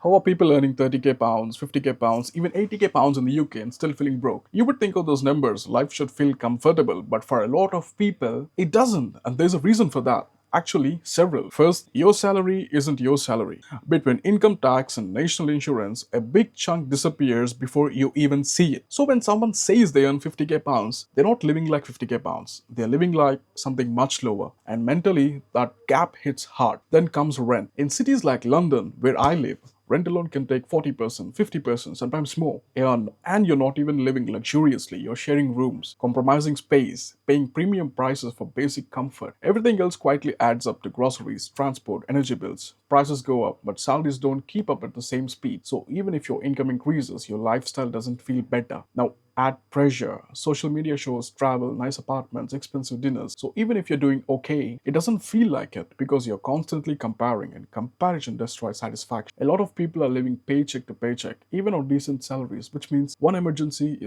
How are people earning 30k pounds, 50k pounds, even 80k pounds in the UK and still feeling broke? You would think of those numbers, life should feel comfortable, but for a lot of people, it doesn't, and there's a reason for that. Actually, several. First, your salary isn't your salary. Between income tax and national insurance, a big chunk disappears before you even see it. So when someone says they earn 50k pounds, they're not living like 50k pounds. They're living like something much lower. And mentally, that gap hits hard. Then comes rent. In cities like London, where I live, rent alone can take 40%, 50%, sometimes more. And you're not even living luxuriously. You're sharing rooms, compromising space, paying premium prices for basic comfort. Everything else quietly adds up to groceries, transport, energy bills. Prices go up, but salaries don't keep up at the same speed. So even if your income increases, your lifestyle doesn't feel better. Now, add pressure. Social media shows travel, nice apartments, expensive dinners. So even if you're doing okay, it doesn't feel like it because you're constantly comparing, and comparison destroys satisfaction. A lot of people are living paycheck to paycheck, even on decent salaries, which means one emergency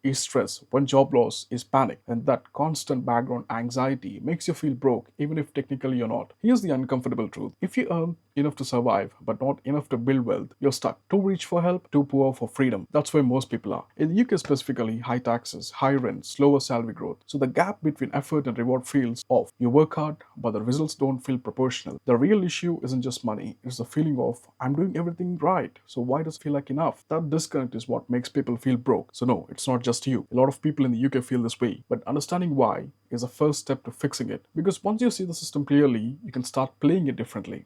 is stress, one job loss is panic, and that constant background anxiety makes you feel broke even if technically you're not. Here's the uncomfortable truth. If you earn enough to survive, but not enough to build wealth, you're stuck. Too rich for help, too poor for freedom. That's where most people are. In the UK specifically, high taxes, high rent, slower salary growth. So the gap between effort and reward feels off. You work hard, but the results don't feel proportional. The real issue isn't just money, it's the feeling of, I'm doing everything right, so why does it feel like enough? That disconnect is what makes people feel broke. So no, it's not just you. A lot of people in the UK feel this way, but understanding why is the first step to fixing it. Because once you see the system clearly, you can start playing it differently.